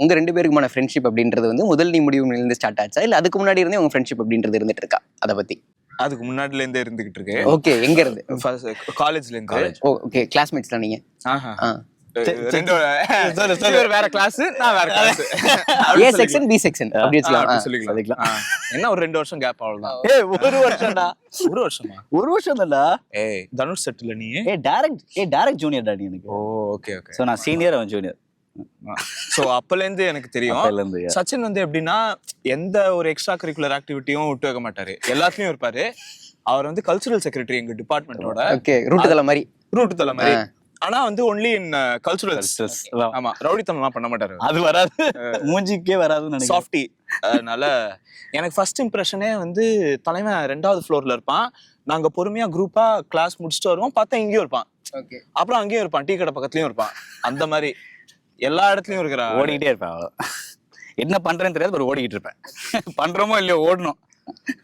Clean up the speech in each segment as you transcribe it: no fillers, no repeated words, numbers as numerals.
உங்க 2 பேருக்குமான ஃப்ரெண்ட்ஷிப் அப்படின்றது வந்து முதல் நீ முடிவு இருந்து ஸ்டார்ட் ஆச்சா இல்ல அதுக்கு முன்னாடி இருந்தே உங்க ஃப்ரெண்ட்ஷிப் அப்படின்றது இருந்துட்டு இருக்கா? அத பத்தி. அதுக்கு முன்னாடில இருந்தே இருந்துகிட்டு இருக்கு. ஓகே, எங்க இருந்து? காலேஜ்ல இருந்து. ஓகே, கிளாஸ்மேட்ஸ் தான் நீங்க? வேற கிளாஸ், நான் வேற class. A section B section அப்படி சொல்லிக்கலாம். என்ன ஒரு 2 வருஷம் கேப் அவ்வளவுதான். ஒரு வருஷம்டா. ஒரு வருஷமா? ஒரு வருஷம் தான்டா. தனுஷ் செட்ல நீ? டைரக்ட் ஜூனியர் டாடி எனக்கு. ஓ ஓகே ஓகே. சோ நான் சீனியர், அவன் ஜூனியர். சோ அப்பல இருந்து எனக்கு தெரியும். சச்சின் வந்து எப்படின்னா எந்த ஒரு எக்ஸ்ட்ரா கரிக்குலர் ஆக்டிவிட்டியும் விட்டு வைக்க மாட்டாரு, எல்லாத்துலயும் இருப்பாரு. அவர் வந்து கல்ச்சுரல் செக்ரட்டரி எங்க டிபார்ட்மெண்டோட. ஓகே, ரூட் தலை மாதிரி. ஆனா வந்து ஒன்லி இன் கல்ச்சுரல்ஸ். ஆமா, ரவுடித்தனம்லாம் பண்ண மாட்டாரு. அது வராது, மூஞ்சிக்கே வராதுன்னு நினைக்கிறேன். சாஃப்டி. அதனால எனக்கு ஃபர்ஸ்ட் இம்ப்ரெஷனே வந்து தலைவன் 2வது ஃப்ளோர்ல இருப்பான். நாங்க பொறுமையா குரூப்பா கிளாஸ் முடிச்சுட்டு வருவோம். பார்த்தா இங்கேயும் இருப்பான். அப்புறம் அங்கேயும் இருப்பான், டீ கடை பக்கத்துலயும் இருப்பான். அந்த மாதிரி எல்லா இடத்துலயும் இருக்கிறான். ஓடிக்கிட்டே இருப்பேன். என்ன பண்றேன்னு தெரியாது, ஒரு ஓடிக்கிட்டு இருப்பேன். பண்றோமோ இல்லையோ ஓடணும்,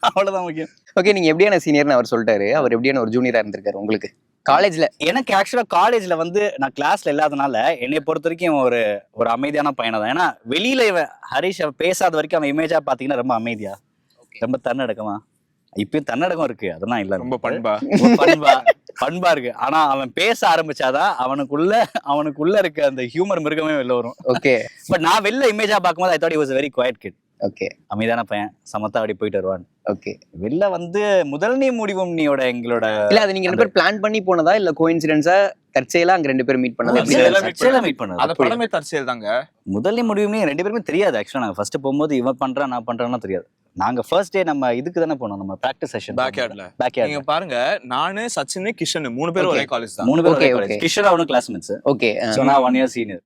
அவ்வளவுதான் முக்கியம். ஓகே, நீங்க எப்படியான சீனியர்னு அவர் சொல்லிட்டாரு. அவர் எப்படியான ஒரு ஜூனியரா இருந்திருக்காரு உங்களுக்கு காலேஜ்ல? எனக்கு ஆக்சுவலா காலேஜ்ல வந்து நான் கிளாஸ்ல இல்லாதனால என்னை பொறுத்த வரைக்கும் ஒரு அமைதியான பையனா தான். ஏன்னா வெளியில இவன் ஹரிஷ் பேசாத வரைக்கும் அவன் இமேஜா பாத்தீங்கன்னா ரொம்ப அமைதியா, ரொம்ப தன்னடக்கமா. இப்பயும் தன்னடக்கம் இருக்கு, அதெல்லாம் இல்ல, ரொம்ப பண்பா இருக்கு. ஆனா அவன் பேச ஆரம்பிச்சாதான் அவனுக்குள்ள இருக்க அந்த ஹியூமர் மிருகமே வெளில வரும். ஓகே, பட் நான் வெளில இமேஜா பார்க்கும்போது I thought he was a very quiet kid. Okay, அமைதியான பையன், சமத்தா அப்படி போயிட்டு வருவான். ஓகே, வெளில வந்து முதல் நீ முடிவும் நீயோட எங்களோட இல்ல அது நீங்க 2 பேர் பிளான் பண்ணி போனதா இல்ல கோஇன்சிடென்ஸா தற்செயலா அங்க 2 பேரும் மீட் பண்ணதா? மீட் பண்ணது. அந்த படமே தற்செயல் தாங்க. முதல் நீ முடிவும் 2 பேருமே தெரியாது. ஆக்சுவலா நாங்க ஃபர்ஸ்ட் போகும்போது இவன் பண்றான் நான் பண்றேன்னா தெரியாது. நாங்க ஃபர்ஸ்ட் டே நம்ம இதுக்கு தானே போனோம், நம்ம பிராக்டிஸ் செஷன் பேக்யார்ட்ல. நீங்க பாருங்க, நானு சச்சின் கிஷன் 3 பேரும் ஒரே காலேஜ் தான். 3 பேரும் ஒரே காலேஜ். கிஷன் அவனும் கிளாஸ்மேட்ஸ். ஓகே, சோ நான் 1 year சீனியர்.